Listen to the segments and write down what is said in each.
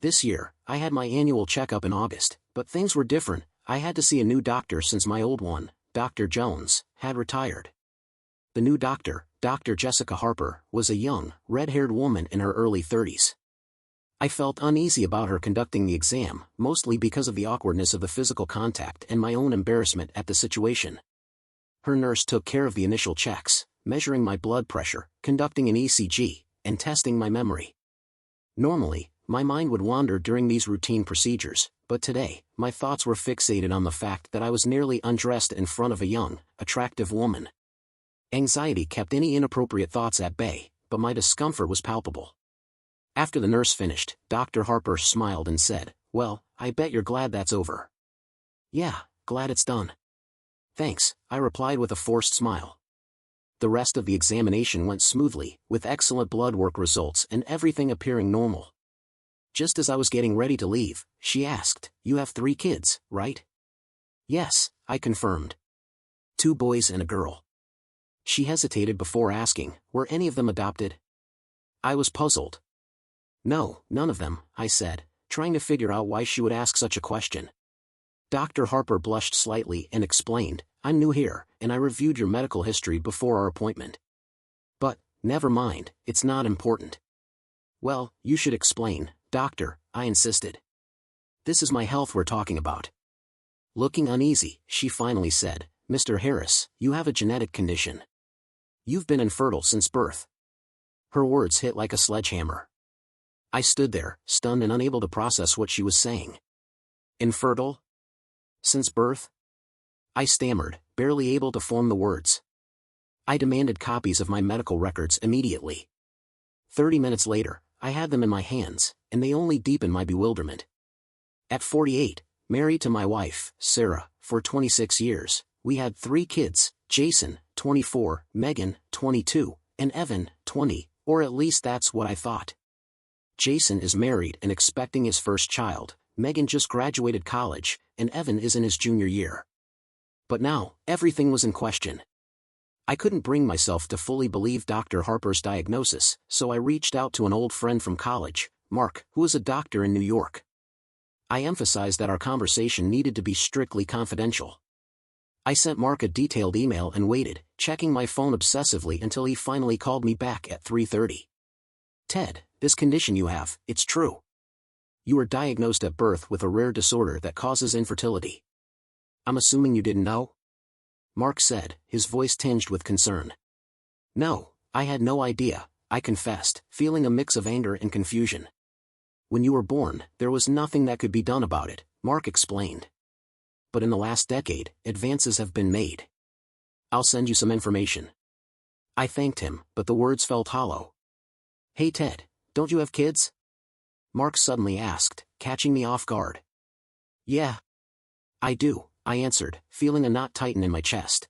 This year, I had my annual checkup in August, but things were different. I had to see a new doctor since my old one, Dr. Jones, had retired. The new doctor, Dr. Jessica Harper, was a young, red-haired woman in her early 30s. I felt uneasy about her conducting the exam, mostly because of the awkwardness of the physical contact and my own embarrassment at the situation. Her nurse took care of the initial checks, measuring my blood pressure, conducting an ECG, and testing my memory. Normally, my mind would wander during these routine procedures, but today, my thoughts were fixated on the fact that I was nearly undressed in front of a young, attractive woman. Anxiety kept any inappropriate thoughts at bay, but my discomfort was palpable. After the nurse finished, Dr. Harper smiled and said, "Well, I bet you're glad that's over." "Yeah, glad it's done." "Thanks," I replied with a forced smile. The rest of the examination went smoothly, with excellent blood work results and everything appearing normal. Just as I was getting ready to leave, she asked, "You have 3 kids, right?" "Yes," I confirmed. 2 boys and a girl." She hesitated before asking, "Were any of them adopted?" I was puzzled. "No, none of them," I said, trying to figure out why she would ask such a question. Dr. Harper blushed slightly and explained, "I'm new here, and I reviewed your medical history before our appointment." "But, never mind, it's not important." "Well, you should explain, doctor," I insisted. "This is my health we're talking about." Looking uneasy, she finally said, "Mr. Harris, you have a genetic condition. You've been infertile since birth." Her words hit like a sledgehammer. I stood there, stunned and unable to process what she was saying. "Infertile? Since birth?" I stammered, barely able to form the words. I demanded copies of my medical records immediately. 30 minutes later, I had them in my hands, and they only deepened my bewilderment. At 48, married to my wife, Sarah, for 26 years, we had 3 kids, Jason, 24, Megan, 22, and Evan, 20, or at least that's what I thought. Jason is married and expecting his first child, Megan just graduated college, and Evan is in his junior year. But now, everything was in question. I couldn't bring myself to fully believe Dr. Harper's diagnosis, so I reached out to an old friend from college, Mark, who is a doctor in New York. I emphasized that our conversation needed to be strictly confidential. I sent Mark a detailed email and waited, checking my phone obsessively until he finally called me back at 3:30. "Ted, this condition you have, it's true. You were diagnosed at birth with a rare disorder that causes infertility. I'm assuming you didn't know?" Mark said, his voice tinged with concern. "No, I had no idea," I confessed, feeling a mix of anger and confusion. "When you were born, there was nothing that could be done about it," Mark explained. "But in the last decade, advances have been made. I'll send you some information." I thanked him, but the words felt hollow. "Hey Ted, don't you have kids?" Mark suddenly asked, catching me off guard. "Yeah. I do," I answered, feeling a knot tighten in my chest.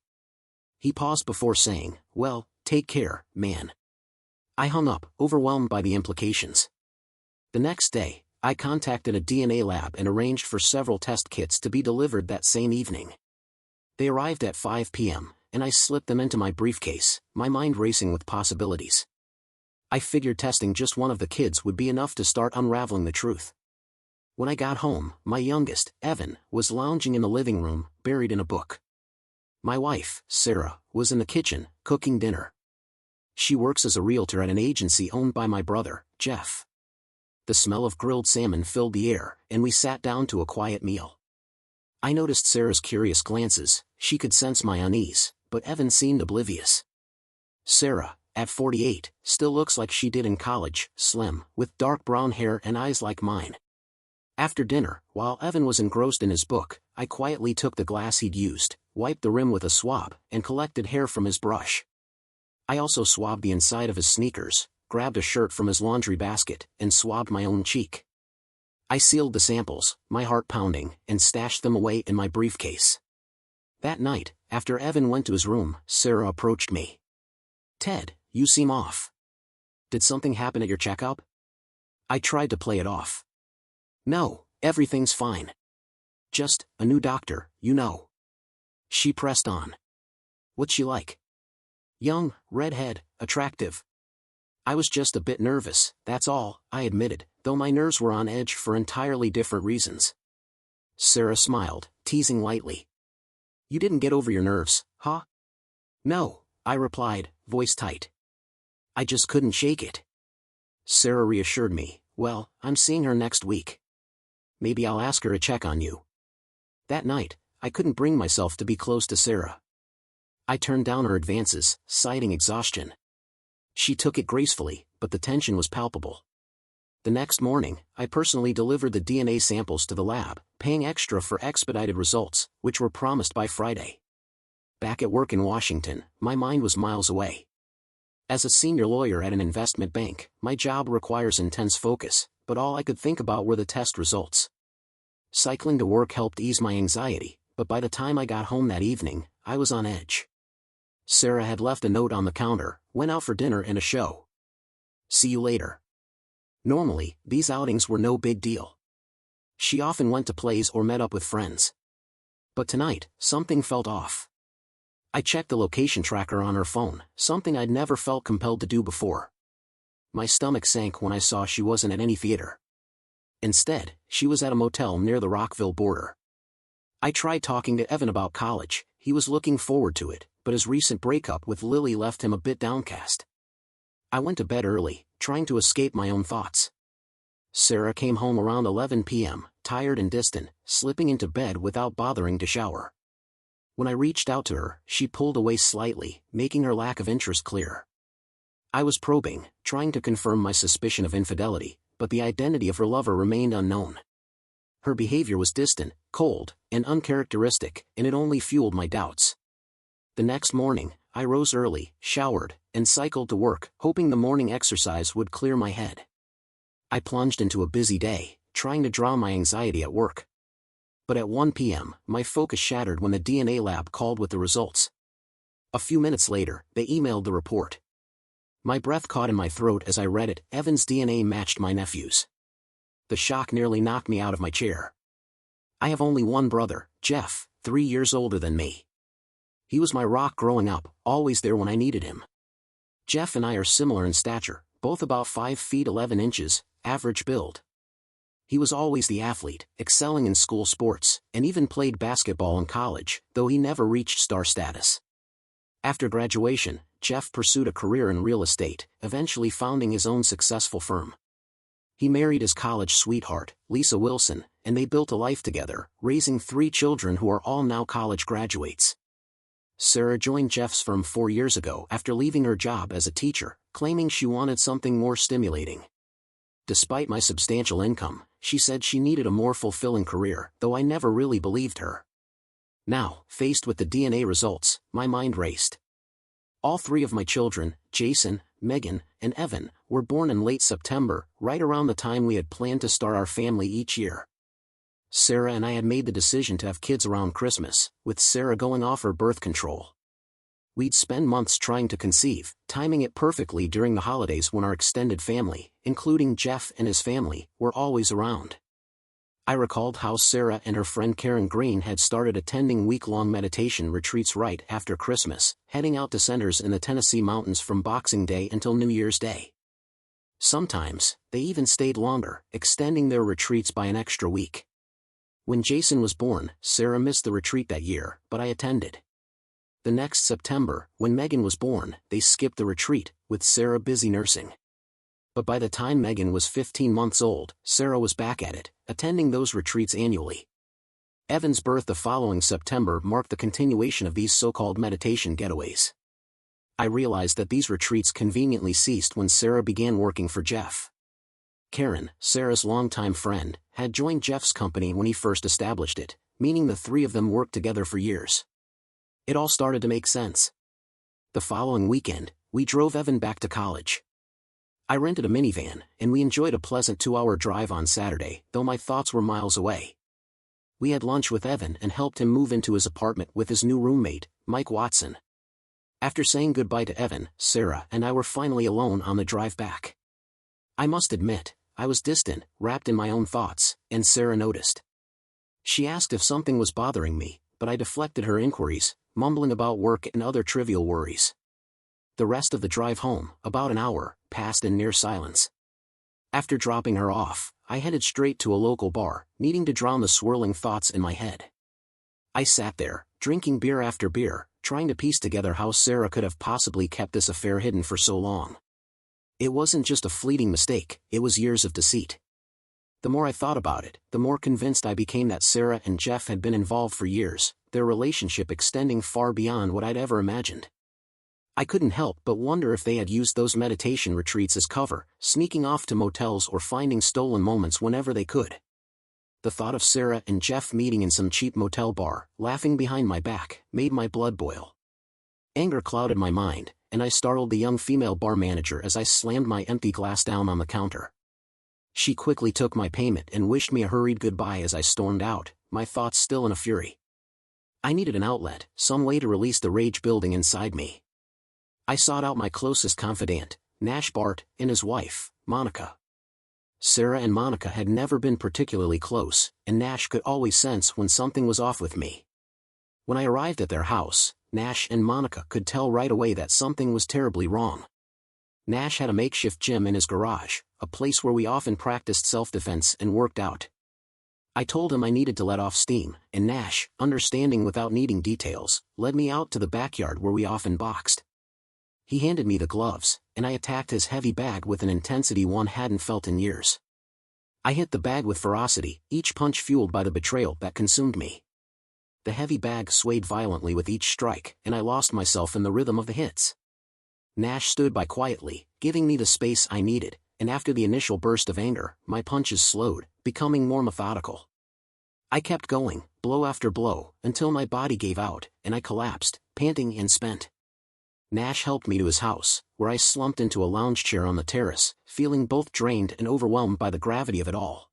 He paused before saying, "Well, take care, man." I hung up, overwhelmed by the implications. The next day, I contacted a DNA lab and arranged for several test kits to be delivered that same evening. They arrived at 5 p.m., and I slipped them into my briefcase, my mind racing with possibilities. I figured testing just one of the kids would be enough to start unraveling the truth. When I got home, my youngest, Evan, was lounging in the living room, buried in a book. My wife, Sarah, was in the kitchen, cooking dinner. She works as a realtor at an agency owned by my brother, Jeff. The smell of grilled salmon filled the air, and we sat down to a quiet meal. I noticed Sarah's curious glances. She could sense my unease, but Evan seemed oblivious. Sarah, at 48, still looks like she did in college, slim, with dark brown hair and eyes like mine. After dinner, while Evan was engrossed in his book, I quietly took the glass he'd used, wiped the rim with a swab, and collected hair from his brush. I also swabbed the inside of his sneakers, grabbed a shirt from his laundry basket, and swabbed my own cheek. I sealed the samples, my heart pounding, and stashed them away in my briefcase. That night, after Evan went to his room, Sarah approached me. "Ted, you seem off. Did something happen at your checkup?" I tried to play it off. "No, everything's fine. Just, a new doctor, you know." She pressed on. "What's she like?" "Young, redhead, attractive." I was just a bit nervous, that's all, I admitted, though my nerves were on edge for entirely different reasons. Sarah smiled, teasing lightly. You didn't get over your nerves, huh? No, I replied, voice tight. I just couldn't shake it. Sarah reassured me, well, I'm seeing her next week. Maybe I'll ask her to check on you. That night, I couldn't bring myself to be close to Sarah. I turned down her advances, citing exhaustion. She took it gracefully, but the tension was palpable. The next morning, I personally delivered the DNA samples to the lab, paying extra for expedited results, which were promised by Friday. Back at work in Washington, my mind was miles away. As a senior lawyer at an investment bank, my job requires intense focus, but all I could think about were the test results. Cycling to work helped ease my anxiety, but by the time I got home that evening, I was on edge. Sarah had left a note on the counter, went out for dinner and a show. See you later. Normally, these outings were no big deal. She often went to plays or met up with friends. But tonight, something felt off. I checked the location tracker on her phone, something I'd never felt compelled to do before. My stomach sank when I saw she wasn't at any theater. Instead, she was at a motel near the Rockville border. I tried talking to Evan about college, he was looking forward to it, but his recent breakup with Lily left him a bit downcast. I went to bed early, trying to escape my own thoughts. Sarah came home around 11 p.m., tired and distant, slipping into bed without bothering to shower. When I reached out to her, she pulled away slightly, making her lack of interest clear. I was probing, trying to confirm my suspicion of infidelity, but the identity of her lover remained unknown. Her behavior was distant, cold, and uncharacteristic, and it only fueled my doubts. The next morning, I rose early, showered, and cycled to work, hoping the morning exercise would clear my head. I plunged into a busy day, trying to drown my anxiety at work. But at 1 p.m., my focus shattered when the DNA lab called with the results. A few minutes later, they emailed the report. My breath caught in my throat as I read it. Evan's DNA matched my nephew's. The shock nearly knocked me out of my chair. I have only one brother, Jeff, 3 years older than me. He was my rock growing up, always there when I needed him. Jeff and I are similar in stature, both about 5 feet 11 inches, average build. He was always the athlete, excelling in school sports, and even played basketball in college, though he never reached star status. After graduation, Jeff pursued a career in real estate, eventually founding his own successful firm. He married his college sweetheart, Lisa Wilson, and they built a life together, raising 3 children who are all now college graduates. Sarah joined Jeff's firm 4 years ago after leaving her job as a teacher, claiming she wanted something more stimulating. Despite my substantial income, she said she needed a more fulfilling career, though I never really believed her. Now, faced with the DNA results, my mind raced. All 3 of my children, Jason, Megan, and Evan, were born in late September, right around the time we had planned to start our family each year. Sarah and I had made the decision to have kids around Christmas, with Sarah going off her birth control. We'd spend months trying to conceive, timing it perfectly during the holidays when our extended family, including Jeff and his family, were always around. I recalled how Sarah and her friend Karen Green had started attending week-long meditation retreats right after Christmas, heading out to centers in the Tennessee mountains from Boxing Day until New Year's Day. Sometimes, they even stayed longer, extending their retreats by an extra week. When Jason was born, Sarah missed the retreat that year, but I attended. The next September, when Megan was born, they skipped the retreat, with Sarah busy nursing. But by the time Megan was 15 months old, Sarah was back at it, attending those retreats annually. Evan's birth the following September marked the continuation of these so-called meditation getaways. I realized that these retreats conveniently ceased when Sarah began working for Jeff. Karen, Sarah's longtime friend, had joined Jeff's company when he first established it, meaning the 3 of them worked together for years. It all started to make sense. The following weekend, we drove Evan back to college. I rented a minivan, and we enjoyed a pleasant 2-hour drive on Saturday, though my thoughts were miles away. We had lunch with Evan and helped him move into his apartment with his new roommate, Mike Watson. After saying goodbye to Evan, Sarah and I were finally alone on the drive back. I must admit, I was distant, wrapped in my own thoughts, and Sarah noticed. She asked if something was bothering me, but I deflected her inquiries, mumbling about work and other trivial worries. The rest of the drive home, about an hour, passed in near silence. After dropping her off, I headed straight to a local bar, needing to drown the swirling thoughts in my head. I sat there, drinking beer after beer, trying to piece together how Sarah could have possibly kept this affair hidden for so long. It wasn't just a fleeting mistake, it was years of deceit. The more I thought about it, the more convinced I became that Sarah and Jeff had been involved for years, their relationship extending far beyond what I'd ever imagined. I couldn't help but wonder if they had used those meditation retreats as cover, sneaking off to motels or finding stolen moments whenever they could. The thought of Sarah and Jeff meeting in some cheap motel bar, laughing behind my back, made my blood boil. Anger clouded my mind, and I startled the young female bar manager as I slammed my empty glass down on the counter. She quickly took my payment and wished me a hurried goodbye as I stormed out, my thoughts still in a fury. I needed an outlet, some way to release the rage building inside me. I sought out my closest confidant, Nash Bart, and his wife, Monica. Sarah and Monica had never been particularly close, and Nash could always sense when something was off with me. When I arrived at their house, Nash and Monica could tell right away that something was terribly wrong. Nash had a makeshift gym in his garage, a place where we often practiced self-defense and worked out. I told him I needed to let off steam, and Nash, understanding without needing details, led me out to the backyard where we often boxed. He handed me the gloves, and I attacked his heavy bag with an intensity one hadn't felt in years. I hit the bag with ferocity, each punch fueled by the betrayal that consumed me. The heavy bag swayed violently with each strike, and I lost myself in the rhythm of the hits. Nash stood by quietly, giving me the space I needed, and after the initial burst of anger, my punches slowed, becoming more methodical. I kept going, blow after blow, until my body gave out, and I collapsed, panting and spent. Nash helped me to his house, where I slumped into a lounge chair on the terrace, feeling both drained and overwhelmed by the gravity of it all.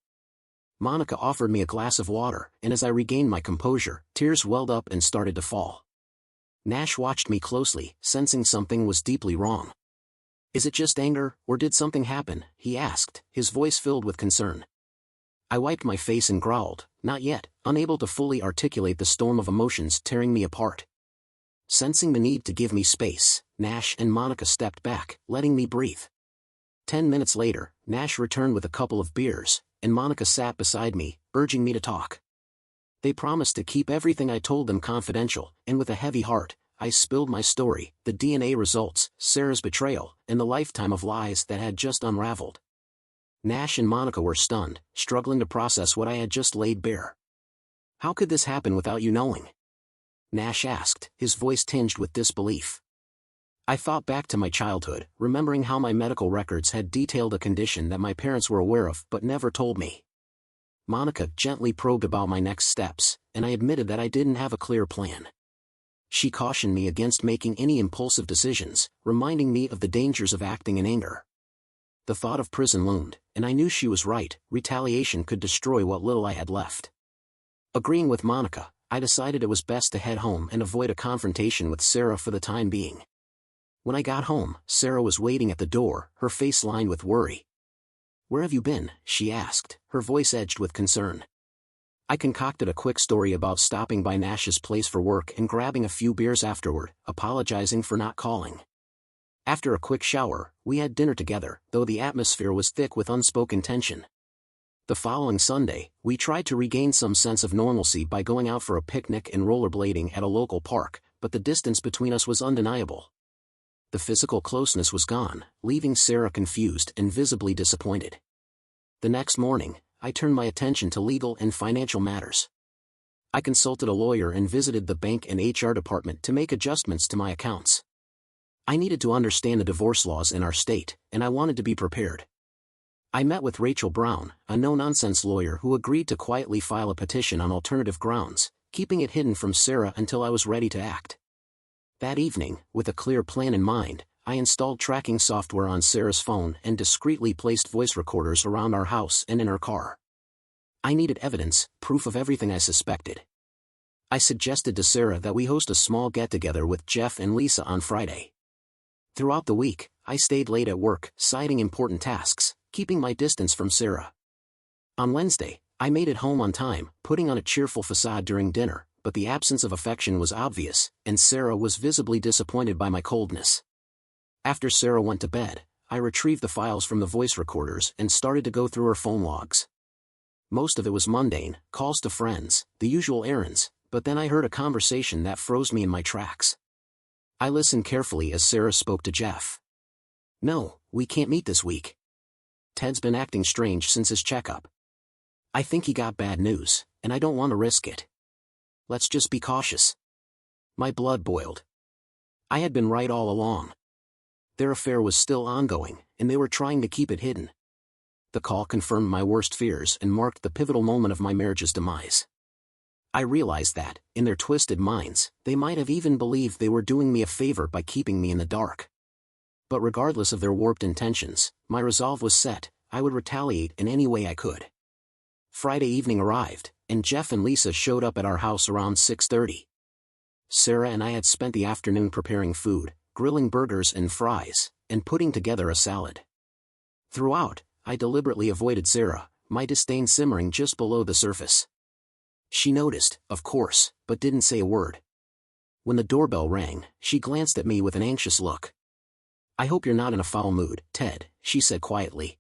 Monica offered me a glass of water, and as I regained my composure, tears welled up and started to fall. Nash watched me closely, sensing something was deeply wrong. "Is it just anger, or did something happen?" he asked, his voice filled with concern. I wiped my face and growled, "Not yet," unable to fully articulate the storm of emotions tearing me apart. Sensing the need to give me space, Nash and Monica stepped back, letting me breathe. 10 minutes later, Nash returned with a couple of beers, and Monica sat beside me, urging me to talk. They promised to keep everything I told them confidential, and with a heavy heart, I spilled my story, the DNA results, Sarah's betrayal, and the lifetime of lies that had just unraveled. Nash and Monica were stunned, struggling to process what I had just laid bare. "How could this happen without you knowing?" Nash asked, his voice tinged with disbelief. I thought back to my childhood, remembering how my medical records had detailed a condition that my parents were aware of but never told me. Monica gently probed about my next steps, and I admitted that I didn't have a clear plan. She cautioned me against making any impulsive decisions, reminding me of the dangers of acting in anger. The thought of prison loomed, and I knew she was right, retaliation could destroy what little I had left. Agreeing with Monica, I decided it was best to head home and avoid a confrontation with Sarah for the time being. When I got home, Sarah was waiting at the door, her face lined with worry. "Where have you been?" she asked, her voice edged with concern. I concocted a quick story about stopping by Nash's place for work and grabbing a few beers afterward, apologizing for not calling. After a quick shower, we had dinner together, though the atmosphere was thick with unspoken tension. The following Sunday, we tried to regain some sense of normalcy by going out for a picnic and rollerblading at a local park, but the distance between us was undeniable. The physical closeness was gone, leaving Sarah confused and visibly disappointed. The next morning, I turned my attention to legal and financial matters. I consulted a lawyer and visited the bank and HR department to make adjustments to my accounts. I needed to understand the divorce laws in our state, and I wanted to be prepared. I met with Rachel Brown, a no-nonsense lawyer who agreed to quietly file a petition on alternative grounds, keeping it hidden from Sarah until I was ready to act. That evening, with a clear plan in mind, I installed tracking software on Sarah's phone and discreetly placed voice recorders around our house and in her car. I needed evidence, proof of everything I suspected. I suggested to Sarah that we host a small get-together with Jeff and Lisa on Friday. Throughout the week, I stayed late at work, citing important tasks, keeping my distance from Sarah. On Wednesday, I made it home on time, putting on a cheerful facade during dinner, but the absence of affection was obvious, and Sarah was visibly disappointed by my coldness. After Sarah went to bed, I retrieved the files from the voice recorders and started to go through her phone logs. Most of it was mundane, calls to friends, the usual errands, but then I heard a conversation that froze me in my tracks. I listened carefully as Sarah spoke to Jeff. "No, we can't meet this week. Ted's been acting strange since his checkup. I think he got bad news, and I don't want to risk it. Let's just be cautious." My blood boiled. I had been right all along. Their affair was still ongoing, and they were trying to keep it hidden. The call confirmed my worst fears and marked the pivotal moment of my marriage's demise. I realized that, in their twisted minds, they might have even believed they were doing me a favor by keeping me in the dark. But regardless of their warped intentions, my resolve was set. I would retaliate in any way I could. Friday evening arrived, and Jeff and Lisa showed up at our house around 6:30. Sarah and I had spent the afternoon preparing food, grilling burgers and fries, and putting together a salad. Throughout, I deliberately avoided Sarah, my disdain simmering just below the surface. She noticed, of course, but didn't say a word. When the doorbell rang, she glanced at me with an anxious look. "I hope you're not in a foul mood, Ted," she said quietly.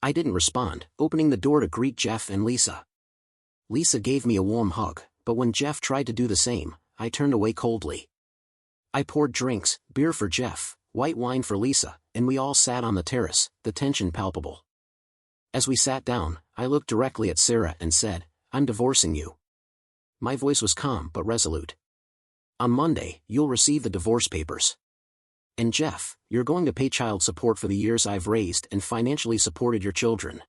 I didn't respond, opening the door to greet Jeff and Lisa. Lisa gave me a warm hug, but when Jeff tried to do the same, I turned away coldly. I poured drinks, beer for Jeff, white wine for Lisa, and we all sat on the terrace, the tension palpable. As we sat down, I looked directly at Sarah and said, "I'm divorcing you." My voice was calm but resolute. "On Monday, you'll receive the divorce papers. And Jeff, you're going to pay child support for the years I've raised and financially supported your children."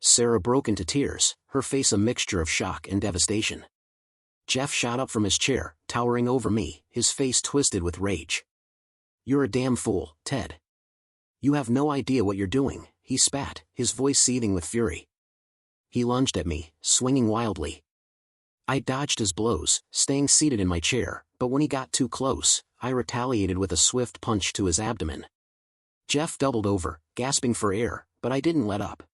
Sarah broke into tears, her face a mixture of shock and devastation. Jeff shot up from his chair, towering over me, his face twisted with rage. "You're a damn fool, Ted. You have no idea what you're doing," he spat, his voice seething with fury. He lunged at me, swinging wildly. I dodged his blows, staying seated in my chair, but when he got too close, I retaliated with a swift punch to his abdomen. Jeff doubled over, gasping for air, but I didn't let up.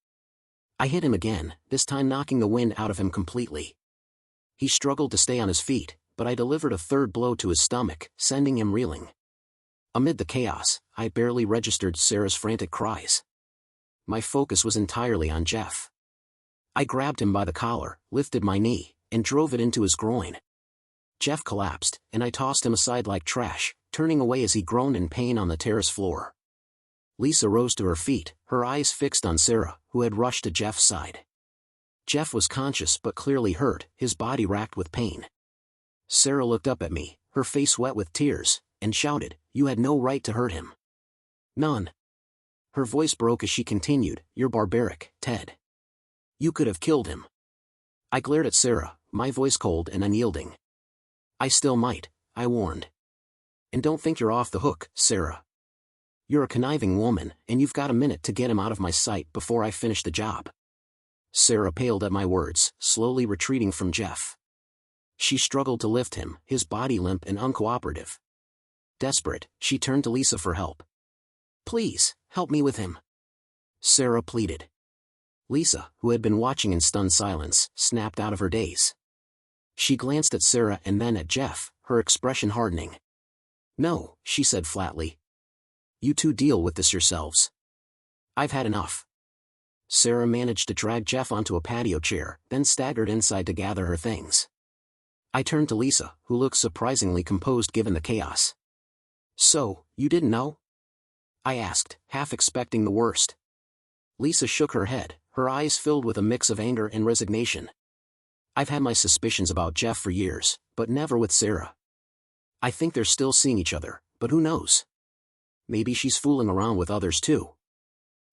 I hit him again, this time knocking the wind out of him completely. He struggled to stay on his feet, but I delivered a third blow to his stomach, sending him reeling. Amid the chaos, I barely registered Sarah's frantic cries. My focus was entirely on Jeff. I grabbed him by the collar, lifted my knee, and drove it into his groin. Jeff collapsed, and I tossed him aside like trash, turning away as he groaned in pain on the terrace floor. Lisa rose to her feet, her eyes fixed on Sarah, who had rushed to Jeff's side. Jeff was conscious but clearly hurt, his body racked with pain. Sarah looked up at me, her face wet with tears, and shouted, "You had no right to hurt him." "None." Her voice broke as she continued, "You're barbaric, Ted. You could have killed him." I glared at Sarah, my voice cold and unyielding. "I still might," I warned. "And don't think you're off the hook, Sarah. You're a conniving woman, and you've got a minute to get him out of my sight before I finish the job." Sarah paled at my words, slowly retreating from Jeff. She struggled to lift him, his body limp and uncooperative. Desperate, she turned to Lisa for help. "Please, help me with him," Sarah pleaded. Lisa, who had been watching in stunned silence, snapped out of her daze. She glanced at Sarah and then at Jeff, her expression hardening. "No," she said flatly. "You two deal with this yourselves. I've had enough." Sarah managed to drag Jeff onto a patio chair, then staggered inside to gather her things. I turned to Lisa, who looked surprisingly composed given the chaos. "So, you didn't know?" I asked, half expecting the worst. Lisa shook her head, her eyes filled with a mix of anger and resignation. "I've had my suspicions about Jeff for years, but never with Sarah. I think they're still seeing each other, but who knows? Maybe she's fooling around with others too."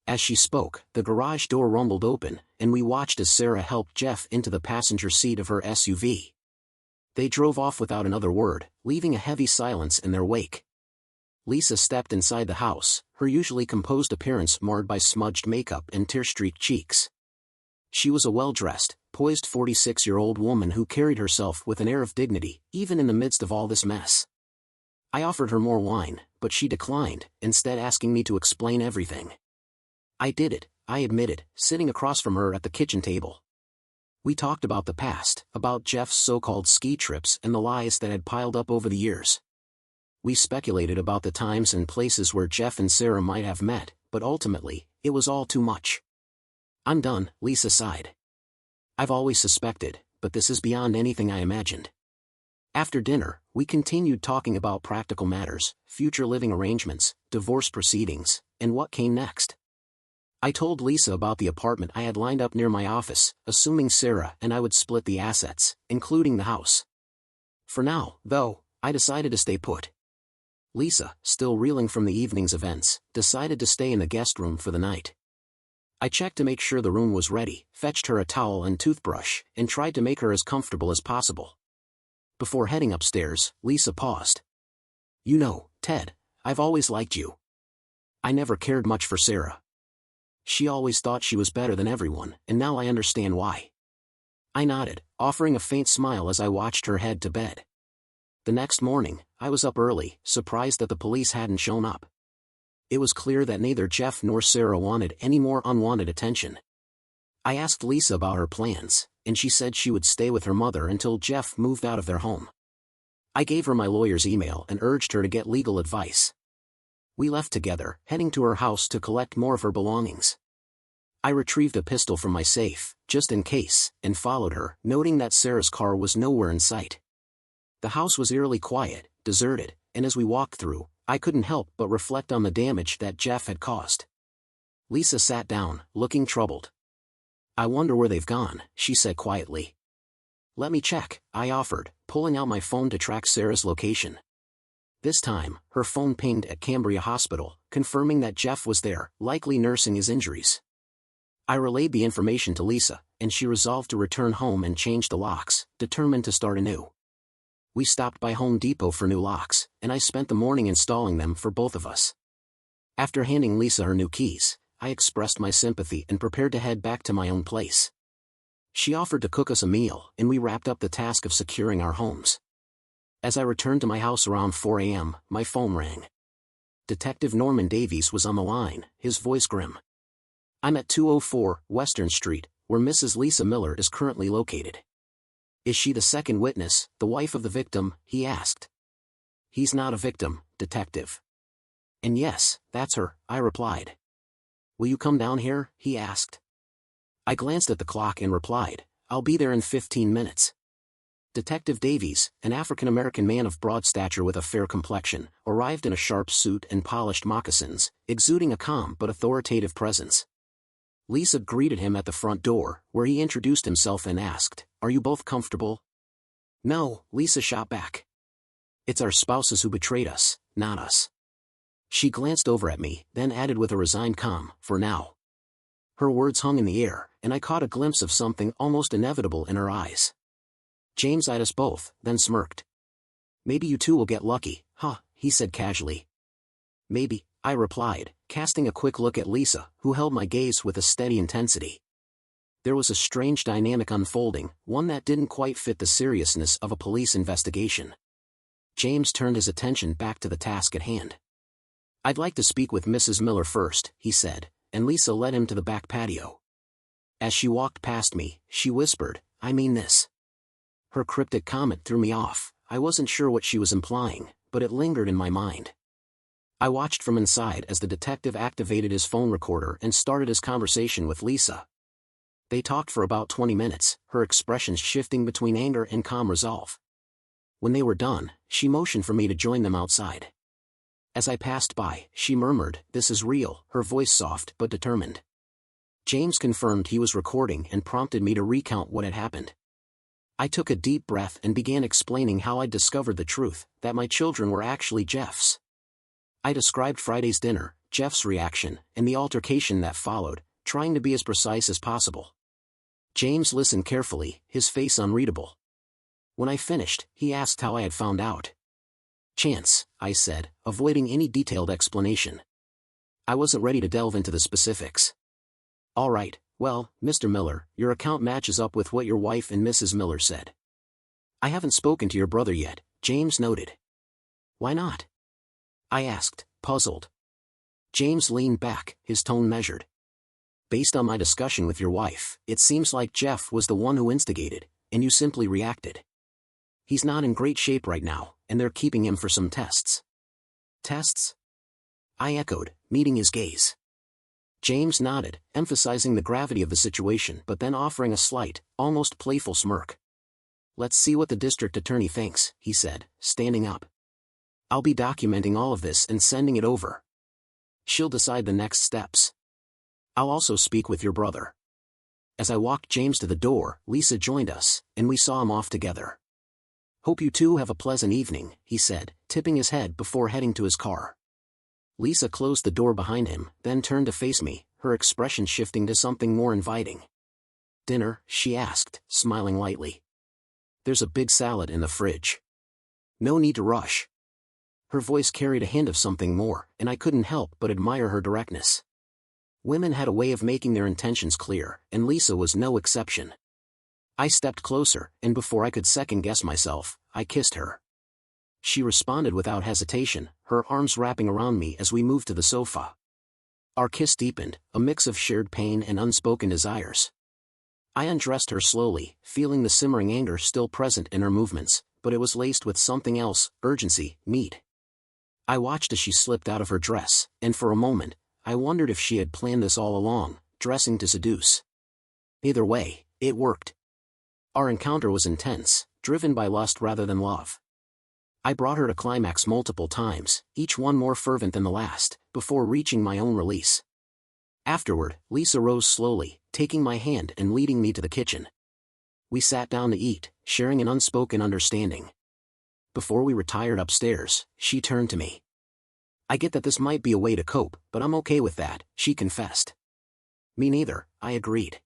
As she spoke, the garage door rumbled open, and we watched as Sarah helped Jeff into the passenger seat of her SUV. They drove off without another word, leaving a heavy silence in their wake. Lisa stepped inside the house, her usually composed appearance marred by smudged makeup and tear-streaked cheeks. She was a well-dressed, poised 46-year-old woman who carried herself with an air of dignity, even in the midst of all this mess. I offered her more wine, but she declined, instead asking me to explain everything. I did it, I admitted, sitting across from her at the kitchen table. We talked about the past, about Jeff's so-called ski trips and the lies that had piled up over the years. We speculated about the times and places where Jeff and Sarah might have met, but ultimately, it was all too much. "I'm done," Lisa sighed. "I've always suspected, but this is beyond anything I imagined." After dinner, we continued talking about practical matters, future living arrangements, divorce proceedings, and what came next. I told Lisa about the apartment I had lined up near my office, assuming Sarah and I would split the assets, including the house. For now, though, I decided to stay put. Lisa, still reeling from the evening's events, decided to stay in the guest room for the night. I checked to make sure the room was ready, fetched her a towel and toothbrush, and tried to make her as comfortable as possible. Before heading upstairs, Lisa paused. "You know, Ted, I've always liked you. I never cared much for Sarah. She always thought she was better than everyone, and now I understand why." I nodded, offering a faint smile as I watched her head to bed. The next morning, I was up early, surprised that the police hadn't shown up. It was clear that neither Jeff nor Sarah wanted any more unwanted attention. I asked Lisa about her plans, and she said she would stay with her mother until Jeff moved out of their home. I gave her my lawyer's email and urged her to get legal advice. We left together, heading to her house to collect more of her belongings. I retrieved a pistol from my safe, just in case, and followed her, noting that Sarah's car was nowhere in sight. The house was eerily quiet, deserted, and as we walked through, I couldn't help but reflect on the damage that Jeff had caused. Lisa sat down, looking troubled. "I wonder where they've gone," she said quietly. "Let me check," I offered, pulling out my phone to track Sarah's location. This time, her phone pinged at Cambria Hospital, confirming that Jeff was there, likely nursing his injuries. I relayed the information to Lisa, and she resolved to return home and change the locks, determined to start anew. We stopped by Home Depot for new locks, and I spent the morning installing them for both of us. After handing Lisa her new keys, I expressed my sympathy and prepared to head back to my own place. She offered to cook us a meal, and we wrapped up the task of securing our homes. As I returned to my house around 4 a.m., my phone rang. Detective Norman Davies was on the line, his voice grim. "I'm at 204 Western Street, where Mrs. Lisa Miller is currently located." "Is she the second witness, the wife of the victim?" he asked. "He's not a victim, Detective." "And yes, that's her," I replied. "Will you come down here?" he asked. I glanced at the clock and replied, "I'll be there in 15 minutes. Detective Davies, an African-American man of broad stature with a fair complexion, arrived in a sharp suit and polished moccasins, exuding a calm but authoritative presence. Lisa greeted him at the front door, where he introduced himself and asked, "Are you both comfortable?" "No," Lisa shot back. "It's our spouses who betrayed us, not us." She glanced over at me, then added with a resigned calm, "For now." Her words hung in the air, and I caught a glimpse of something almost inevitable in her eyes. James eyed us both, then smirked. "Maybe you two will get lucky, huh?" he said casually. "Maybe," I replied, casting a quick look at Lisa, who held my gaze with a steady intensity. There was a strange dynamic unfolding, one that didn't quite fit the seriousness of a police investigation. James turned his attention back to the task at hand. "I'd like to speak with Mrs. Miller first," he said, and Lisa led him to the back patio. As she walked past me, she whispered, "I mean this." Her cryptic comment threw me off. I wasn't sure what she was implying, but it lingered in my mind. I watched from inside as the detective activated his phone recorder and started his conversation with Lisa. They talked for about 20 minutes, her expressions shifting between anger and calm resolve. When they were done, she motioned for me to join them outside. As I passed by, she murmured, "This is real," her voice soft but determined. James confirmed he was recording and prompted me to recount what had happened. I took a deep breath and began explaining how I'd discovered the truth, that my children were actually Jeff's. I described Friday's dinner, Jeff's reaction, and the altercation that followed, trying to be as precise as possible. James listened carefully, his face unreadable. When I finished, he asked how I had found out. "Chance," I said, avoiding any detailed explanation. I wasn't ready to delve into the specifics. "All right, well, Mr. Miller, your account matches up with what your wife and Mrs. Miller said." "I haven't spoken to your brother yet," James noted. "Why not?" I asked, puzzled. James leaned back, his tone measured. "Based on my discussion with your wife, it seems like Jeff was the one who instigated, and you simply reacted. He's not in great shape right now, and they're keeping him for some tests. Tests? I echoed, meeting his gaze. James nodded, emphasizing the gravity of the situation but then offering a slight, almost playful smirk. Let's see what the district attorney thinks, he said, standing up. I'll be documenting all of this and sending it over. She'll decide the next steps. I'll also speak with your brother. As I walked James to the door, Lisa joined us, and we saw him off together. Hope you two have a pleasant evening, he said, tipping his head before heading to his car. Lisa closed the door behind him, then turned to face me, her expression shifting to something more inviting. Dinner? She asked, smiling lightly. There's a big salad in the fridge. No need to rush. Her voice carried a hint of something more, and I couldn't help but admire her directness. Women had a way of making their intentions clear, and Lisa was no exception. I stepped closer, and before I could second-guess myself, I kissed her. She responded without hesitation, her arms wrapping around me as we moved to the sofa. Our kiss deepened, a mix of shared pain and unspoken desires. I undressed her slowly, feeling the simmering anger still present in her movements, but it was laced with something else, urgency, need. I watched as she slipped out of her dress, and for a moment, I wondered if she had planned this all along, dressing to seduce. Either way, it worked. Our encounter was intense, driven by lust rather than love. I brought her to climax multiple times, each one more fervent than the last, before reaching my own release. Afterward, Lisa rose slowly, taking my hand and leading me to the kitchen. We sat down to eat, sharing an unspoken understanding. Before we retired upstairs, she turned to me. I get that this might be a way to cope, but I'm okay with that, she confessed. Me neither, I agreed.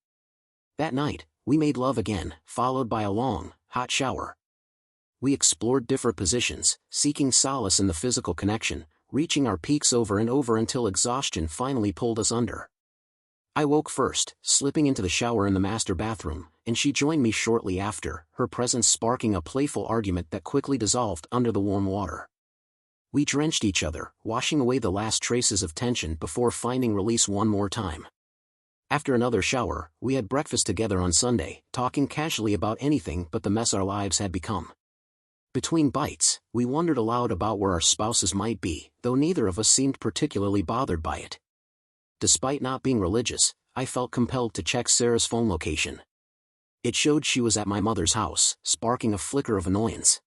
That night, we made love again, followed by a long, hot shower. We explored different positions, seeking solace in the physical connection, reaching our peaks over and over until exhaustion finally pulled us under. I woke first, slipping into the shower in the master bathroom, and she joined me shortly after, her presence sparking a playful argument that quickly dissolved under the warm water. We drenched each other, washing away the last traces of tension before finding release one more time. After another shower, we had breakfast together on Sunday, talking casually about anything but the mess our lives had become. Between bites, we wondered aloud about where our spouses might be, though neither of us seemed particularly bothered by it. Despite not being religious, I felt compelled to check Sarah's phone location. It showed she was at my mother's house, sparking a flicker of annoyance.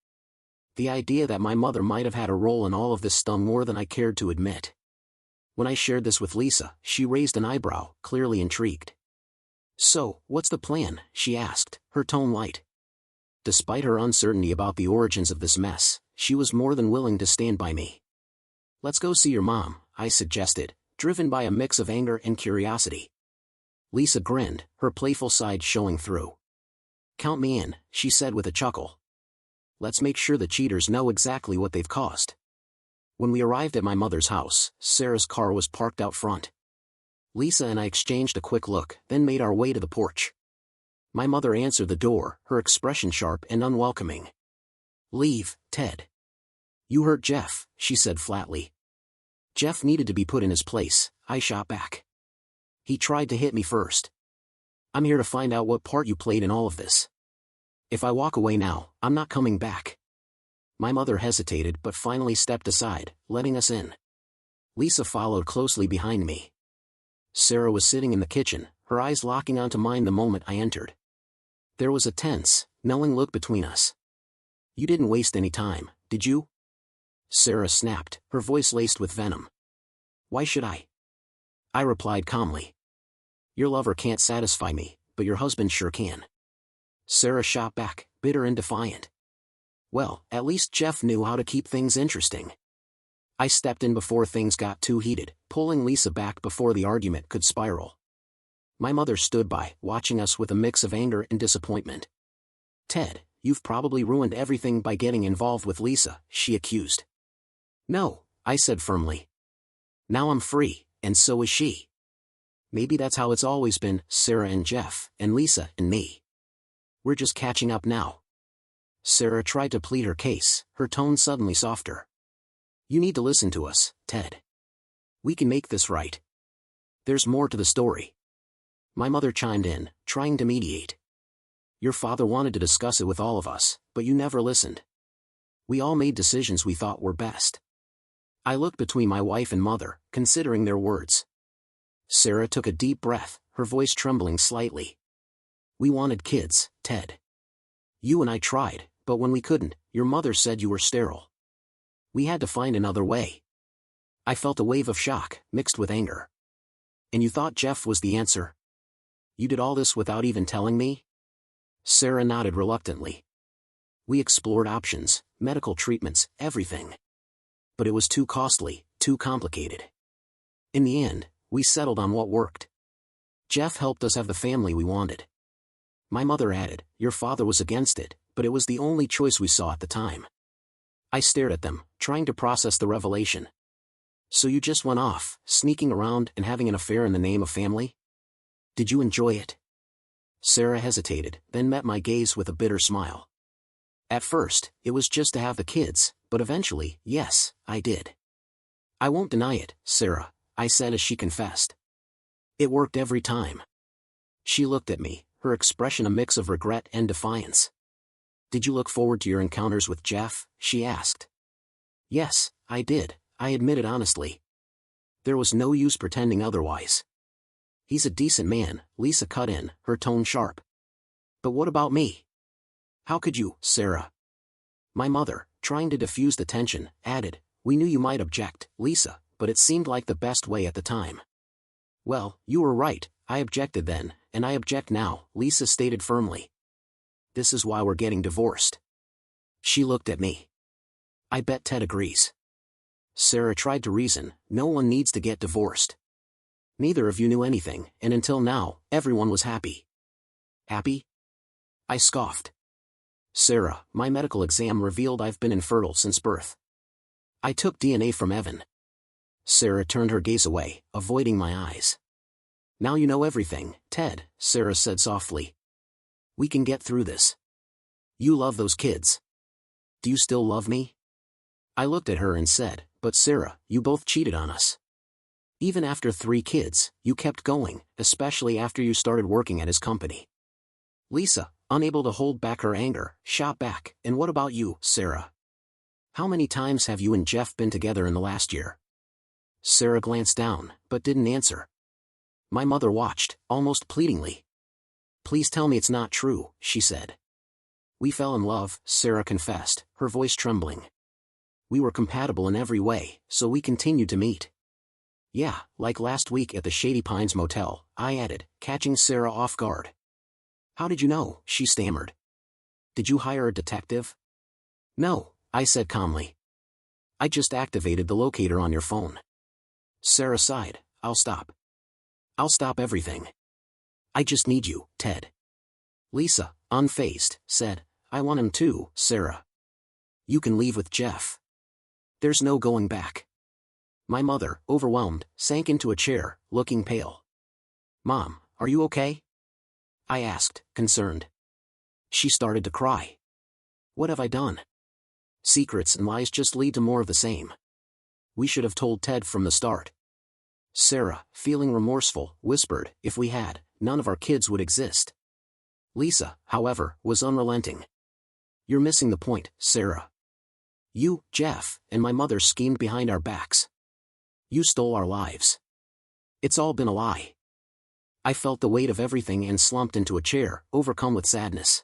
The idea that my mother might have had a role in all of this stung more than I cared to admit. When I shared this with Lisa, she raised an eyebrow, clearly intrigued. So, what's the plan? She asked, her tone light. Despite her uncertainty about the origins of this mess, she was more than willing to stand by me. Let's go see your mom, I suggested, driven by a mix of anger and curiosity. Lisa grinned, her playful side showing through. Count me in, she said with a chuckle. Let's make sure the cheaters know exactly what they've caused. When we arrived at my mother's house, Sarah's car was parked out front. Lisa and I exchanged a quick look, then made our way to the porch. My mother answered the door, her expression sharp and unwelcoming. Leave, Ted. You hurt Jeff, she said flatly. Jeff needed to be put in his place, I shot back. He tried to hit me first. I'm here to find out what part you played in all of this. If I walk away now, I'm not coming back. My mother hesitated but finally stepped aside, letting us in. Lisa followed closely behind me. Sarah was sitting in the kitchen, her eyes locking onto mine the moment I entered. There was a tense, knowing look between us. You didn't waste any time, did you? Sarah snapped, her voice laced with venom. Why should I? I replied calmly. Your lover can't satisfy me, but your husband sure can. Sarah shot back, bitter and defiant. Well, at least Jeff knew how to keep things interesting. I stepped in before things got too heated, pulling Lisa back before the argument could spiral. My mother stood by, watching us with a mix of anger and disappointment. Ted, you've probably ruined everything by getting involved with Lisa, she accused. No, I said firmly. Now I'm free, and so is she. Maybe that's how it's always been, Sarah and Jeff, and Lisa and me. We're just catching up now. Sarah tried to plead her case, her tone suddenly softer. You need to listen to us, Ted. We can make this right. There's more to the story. My mother chimed in, trying to mediate. Your father wanted to discuss it with all of us, but you never listened. We all made decisions we thought were best. I looked between my wife and mother, considering their words. Sarah took a deep breath, her voice trembling slightly. We wanted kids, Ted. You and I tried, but when we couldn't, your mother said you were sterile. We had to find another way. I felt a wave of shock, mixed with anger. And you thought Jeff was the answer? You did all this without even telling me? Sarah nodded reluctantly. We explored options, medical treatments, everything. But it was too costly, too complicated. In the end, we settled on what worked. Jeff helped us have the family we wanted. My mother added, your father was against it, but it was the only choice we saw at the time. I stared at them, trying to process the revelation. So you just went off, sneaking around and having an affair in the name of family? Did you enjoy it? Sarah hesitated, then met my gaze with a bitter smile. At first, it was just to have the kids, but eventually, yes, I did. I won't deny it, Sarah, I said as she confessed. It worked every time. She looked at me, her expression a mix of regret and defiance. Did you look forward to your encounters with Jeff? She asked. Yes, I did, I admitted honestly. There was no use pretending otherwise. He's a decent man, Lisa cut in, her tone sharp. But what about me? How could you, Sarah? My mother, trying to diffuse the tension, added, we knew you might object, Lisa, but it seemed like the best way at the time. Well, you were right, I objected then, and I object now, Lisa stated firmly. This is why we're getting divorced. She looked at me. I bet Ted agrees. Sarah tried to reason, no one needs to get divorced. Neither of you knew anything, and until now, everyone was happy. Happy? I scoffed. Sarah, my medical exam revealed I've been infertile since birth. I took DNA from Evan. Sarah turned her gaze away, avoiding my eyes. Now you know everything, Ted, Sarah said softly. We can get through this. You love those kids. Do you still love me? I looked at her and said, but Sarah, you both cheated on us. Even after 3 kids, you kept going, especially after you started working at his company. Lisa, unable to hold back her anger, shot back, and what about you, Sarah? How many times have you and Jeff been together in the last year? Sarah glanced down, but didn't answer. My mother watched, almost pleadingly. Please tell me it's not true, she said. We fell in love, Sarah confessed, her voice trembling. We were compatible in every way, so we continued to meet. Yeah, like last week at the Shady Pines Motel, I added, catching Sarah off guard. How did you know? She stammered. Did you hire a detective? No, I said calmly. I just activated the locator on your phone. Sarah sighed, I'll stop. I'll stop everything. I just need you, Ted. Lisa, unfazed, said, I want him too, Sarah. You can leave with Jeff. There's no going back. My mother, overwhelmed, sank into a chair, looking pale. Mom, are you okay? I asked, concerned. She started to cry. What have I done? Secrets and lies just lead to more of the same. We should have told Ted from the start. Sarah, feeling remorseful, whispered, if we had, none of our kids would exist. Lisa, however, was unrelenting. You're missing the point, Sarah. You, Jeff, and my mother schemed behind our backs. You stole our lives. It's all been a lie. I felt the weight of everything and slumped into a chair, overcome with sadness.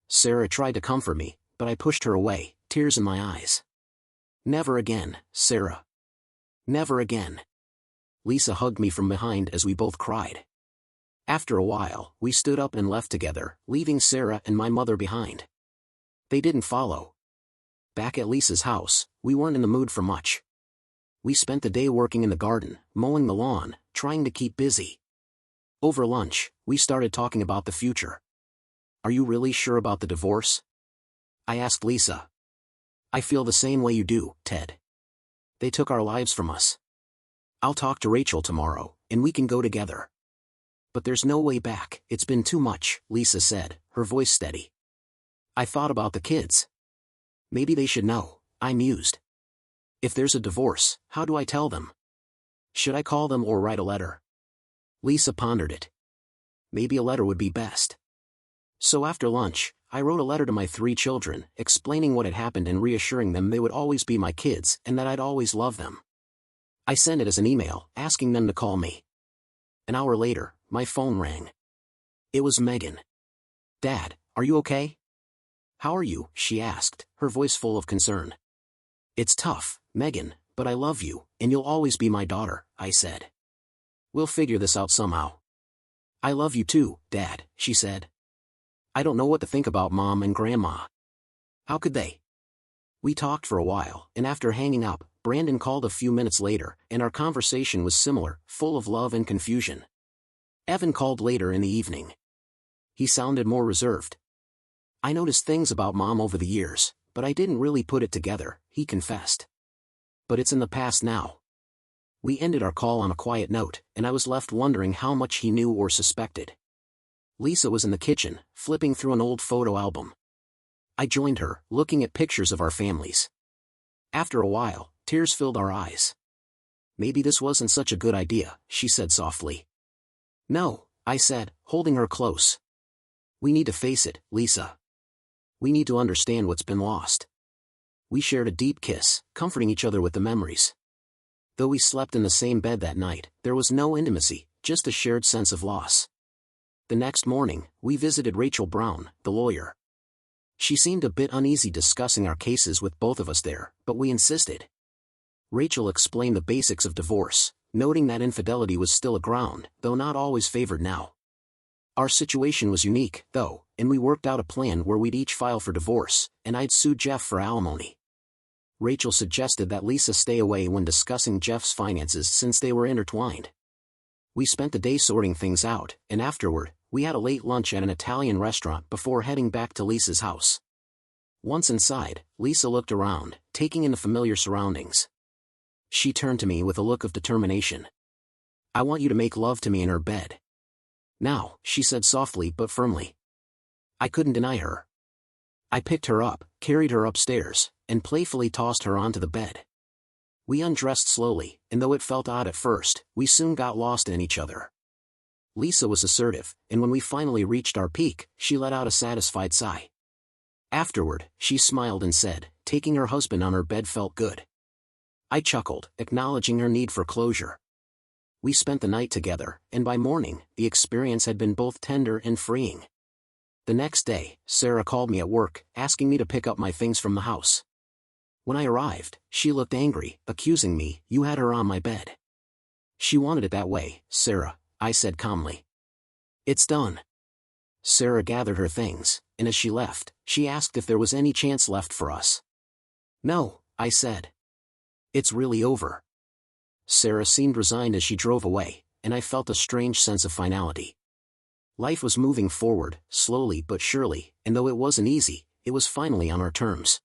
Sarah tried to comfort me, but I pushed her away, tears in my eyes. Never again, Sarah. Never again. Lisa hugged me from behind as we both cried. After a while, we stood up and left together, leaving Sarah and my mother behind. They didn't follow. Back at Lisa's house, we weren't in the mood for much. We spent the day working in the garden, mowing the lawn, trying to keep busy. Over lunch, we started talking about the future. Are you really sure about the divorce? I asked Lisa. I feel the same way you do, Ted. They took our lives from us. I'll talk to Rachel tomorrow, and we can go together. But there's no way back, it's been too much, Lisa said, her voice steady. I thought about the kids. Maybe they should know, I mused. If there's a divorce, how do I tell them? Should I call them or write a letter? Lisa pondered it. Maybe a letter would be best. So after lunch, I wrote a letter to my 3 children, explaining what had happened and reassuring them they would always be my kids and that I'd always love them. I sent it as an email, asking them to call me. An hour later, my phone rang. It was Megan. "Dad, are you okay?" "How are you?" she asked, her voice full of concern. "It's tough, Megan, but I love you, and you'll always be my daughter," I said. "We'll figure this out somehow." "I love you too, Dad," she said. "I don't know what to think about Mom and Grandma. How could they?" We talked for a while, and after hanging up, Brandon called a few minutes later, and our conversation was similar, full of love and confusion. Evan called later in the evening. He sounded more reserved. "I noticed things about Mom over the years, but I didn't really put it together," he confessed. "But it's in the past now." We ended our call on a quiet note, and I was left wondering how much he knew or suspected. Lisa was in the kitchen, flipping through an old photo album. I joined her, looking at pictures of our families. After a while, tears filled our eyes. "Maybe this wasn't such a good idea," she said softly. "No," I said, holding her close. "We need to face it, Lisa. We need to understand what's been lost." We shared a deep kiss, comforting each other with the memories. Though we slept in the same bed that night, there was no intimacy, just a shared sense of loss. The next morning, we visited Rachel Brown, the lawyer. She seemed a bit uneasy discussing our cases with both of us there, but we insisted. Rachel explained the basics of divorce, noting that infidelity was still a ground, though not always favored now. Our situation was unique, though, and we worked out a plan where we'd each file for divorce, and I'd sue Jeff for alimony. Rachel suggested that Lisa stay away when discussing Jeff's finances since they were intertwined. We spent the day sorting things out, and afterward, we had a late lunch at an Italian restaurant before heading back to Lisa's house. Once inside, Lisa looked around, taking in the familiar surroundings. She turned to me with a look of determination. "I want you to make love to me in her bed." "Now," she said softly but firmly. I couldn't deny her. I picked her up, carried her upstairs, and playfully tossed her onto the bed. We undressed slowly, and though it felt odd at first, we soon got lost in each other. Lisa was assertive, and when we finally reached our peak, she let out a satisfied sigh. Afterward, she smiled and said, taking her husband on her bed felt good. I chuckled, acknowledging her need for closure. We spent the night together, and by morning, the experience had been both tender and freeing. The next day, Sarah called me at work, asking me to pick up my things from the house. When I arrived, she looked angry, accusing me, "You had her on my bed." "She wanted it that way, Sarah," I said calmly. "It's done." Sarah gathered her things, and as she left, she asked if there was any chance left for us. "No," I said. "It's really over." Sarah seemed resigned as she drove away, and I felt a strange sense of finality. Life was moving forward, slowly but surely, and though it wasn't easy, it was finally on our terms.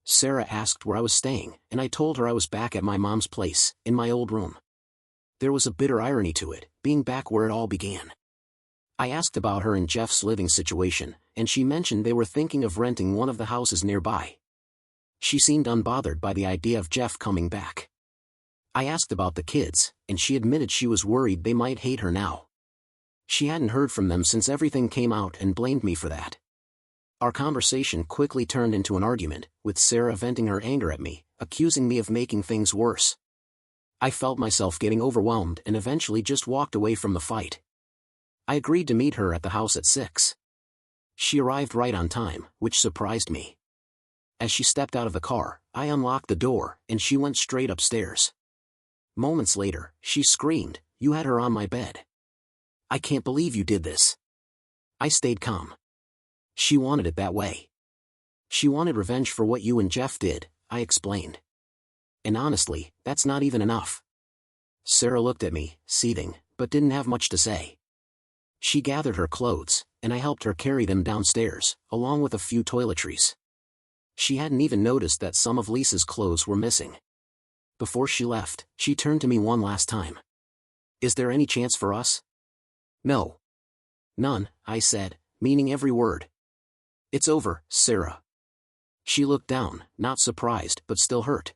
Sarah asked where I was staying, and I told her I was back at my mom's place, in my old room. There was a bitter irony to it, being back where it all began. I asked about her and Jeff's living situation, and she mentioned they were thinking of renting one of the houses nearby. She seemed unbothered by the idea of Jeff coming back. I asked about the kids, and she admitted she was worried they might hate her now. She hadn't heard from them since everything came out and blamed me for that. Our conversation quickly turned into an argument, with Sarah venting her anger at me, accusing me of making things worse. I felt myself getting overwhelmed and eventually just walked away from the fight. I agreed to meet her at the house at 6. She arrived right on time, which surprised me. As she stepped out of the car, I unlocked the door, and she went straight upstairs. Moments later, she screamed, "You had her on my bed. I can't believe you did this." I stayed calm. "She wanted it that way. She wanted revenge for what you and Jeff did," I explained. "And honestly, that's not even enough." Sarah looked at me, seething, but didn't have much to say. She gathered her clothes, and I helped her carry them downstairs, along with a few toiletries. She hadn't even noticed that some of Lisa's clothes were missing. Before she left, she turned to me one last time. "Is there any chance for us?" "No. None," I said, meaning every word. "It's over, Sarah." She looked down, not surprised but still hurt.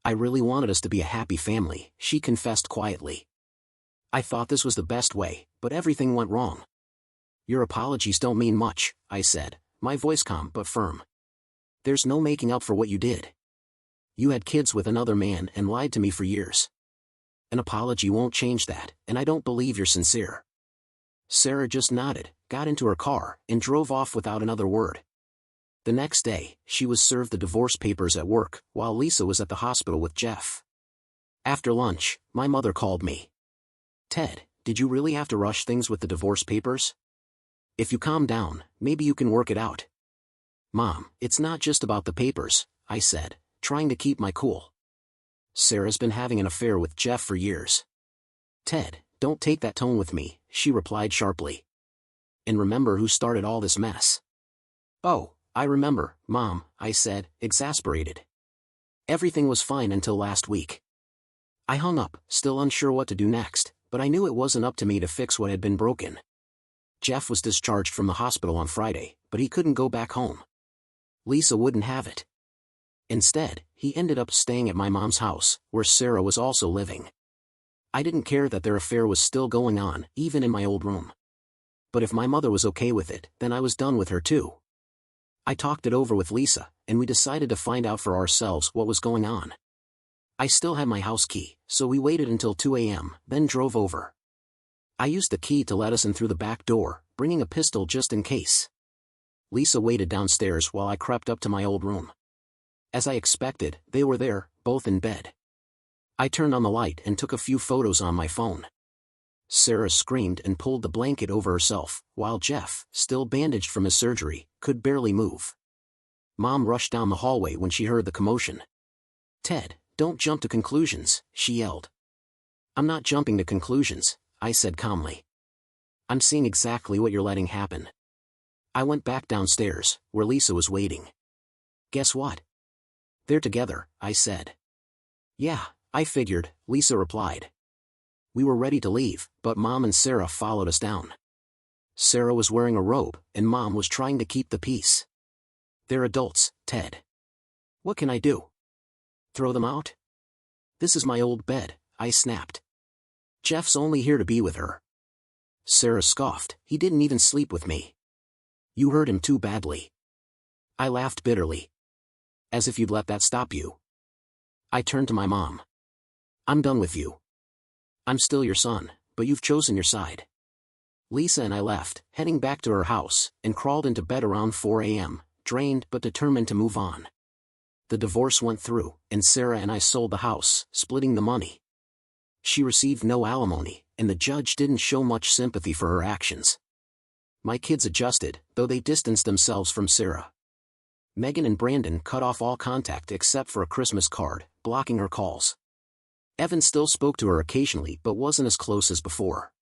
"I really wanted us to be a happy family," she confessed quietly. "I thought this was the best way, but everything went wrong." "Your apologies don't mean much," I said, my voice calm but firm. There's no making up for what you did. You had kids with another man and lied to me for years. An apology won't change that, and I don't believe you're sincere. Sarah just nodded, got into her car, and drove off without another word. The next day, she was served the divorce papers at work, while Lisa was at the hospital with Jeff. After lunch, my mother called me. "Ted, did you really have to rush things with the divorce papers? If you calm down, maybe you can work it out." "Mom, it's not just about the papers," I said, trying to keep my cool. "Sarah's been having an affair with Jeff for years." "Ted, don't take that tone with me," she replied sharply. "And remember who started all this mess." "Oh, I remember, Mom," I said, exasperated. "Everything was fine until last week." I hung up, still unsure what to do next, but I knew it wasn't up to me to fix what had been broken. Jeff was discharged from the hospital on Friday, but he couldn't go back home. Lisa wouldn't have it. Instead, he ended up staying at my mom's house, where Sarah was also living. I didn't care that their affair was still going on, even in my old room. But if my mother was okay with it, then I was done with her too. I talked it over with Lisa, and we decided to find out for ourselves what was going on. I still had my house key, so we waited until 2 a.m., then drove over. I used the key to let us in through the back door, bringing a pistol just in case. Lisa waited downstairs while I crept up to my old room. As I expected, they were there, both in bed. I turned on the light and took a few photos on my phone. Sarah screamed and pulled the blanket over herself, while Jeff, still bandaged from his surgery, could barely move. Mom rushed down the hallway when she heard the commotion. "Ted, don't jump to conclusions," she yelled. "I'm not jumping to conclusions," I said calmly. "I'm seeing exactly what you're letting happen." I went back downstairs, where Lisa was waiting. "Guess what? They're together," I said. "Yeah, I figured," Lisa replied. We were ready to leave, but Mom and Sarah followed us down. Sarah was wearing a robe, and Mom was trying to keep the peace. "They're adults, Ted. What can I do? Throw them out? This is my old bed," I snapped. "Jeff's only here to be with her." Sarah scoffed, "He didn't even sleep with me." "You hurt him too badly." I laughed bitterly. "As if you'd let that stop you." I turned to my mom. "I'm done with you. I'm still your son, but you've chosen your side." Lisa and I left, heading back to her house, and crawled into bed around 4 a.m., drained but determined to move on. The divorce went through, and Sarah and I sold the house, splitting the money. She received no alimony, and the judge didn't show much sympathy for her actions. My kids adjusted, though they distanced themselves from Sarah. Megan and Brandon cut off all contact except for a Christmas card, blocking her calls. Evan still spoke to her occasionally but wasn't as close as before.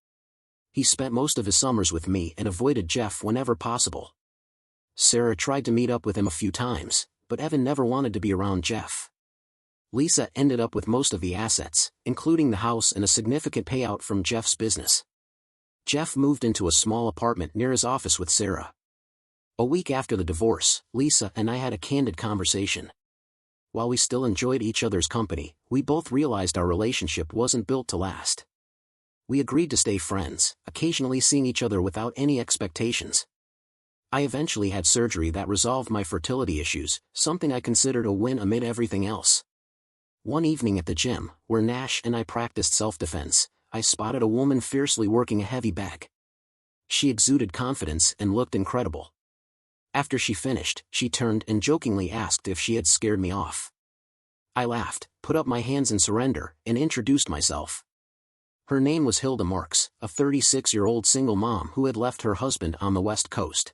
He spent most of his summers with me and avoided Jeff whenever possible. Sarah tried to meet up with him a few times, but Evan never wanted to be around Jeff. Lisa ended up with most of the assets, including the house and a significant payout from Jeff's business. Jeff moved into a small apartment near his office with Sarah. A week after the divorce, Lisa and I had a candid conversation. While we still enjoyed each other's company, we both realized our relationship wasn't built to last. We agreed to stay friends, occasionally seeing each other without any expectations. I eventually had surgery that resolved my fertility issues, something I considered a win amid everything else. One evening at the gym, where Nash and I practiced self-defense, I spotted a woman fiercely working a heavy bag. She exuded confidence and looked incredible. After she finished, she turned and jokingly asked if she had scared me off. I laughed, put up my hands in surrender, and introduced myself. Her name was Hilda Marks, a 36-year-old single mom who had left her husband on the West Coast.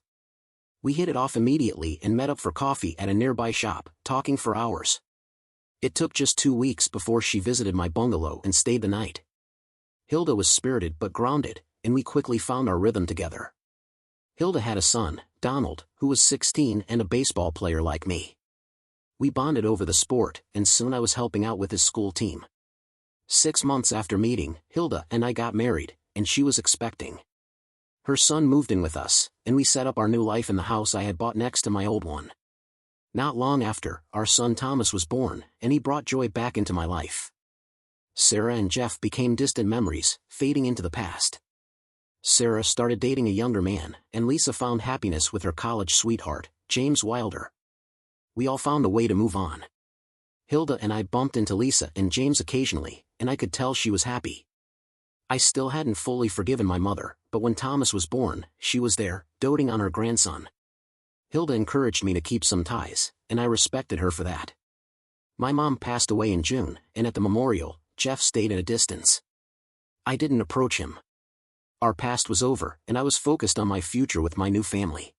We hit it off immediately and met up for coffee at a nearby shop, talking for hours. It took just 2 weeks before she visited my bungalow and stayed the night. Hilda was spirited but grounded, and we quickly found our rhythm together. Hilda had a son, Donald, who was 16 and a baseball player like me. We bonded over the sport, and soon I was helping out with his school team. 6 months after meeting, Hilda and I got married, and she was expecting. Her son moved in with us, and we set up our new life in the house I had bought next to my old one. Not long after, our son Thomas was born, and he brought joy back into my life. Sarah and Jeff became distant memories, fading into the past. Sarah started dating a younger man, and Lisa found happiness with her college sweetheart, James Wilder. We all found a way to move on. Hilda and I bumped into Lisa and James occasionally, and I could tell she was happy. I still hadn't fully forgiven my mother, but when Thomas was born, she was there, doting on her grandson. Hilda encouraged me to keep some ties, and I respected her for that. My mom passed away in June, and at the memorial, Jeff stayed at a distance. I didn't approach him. Our past was over, and I was focused on my future with my new family.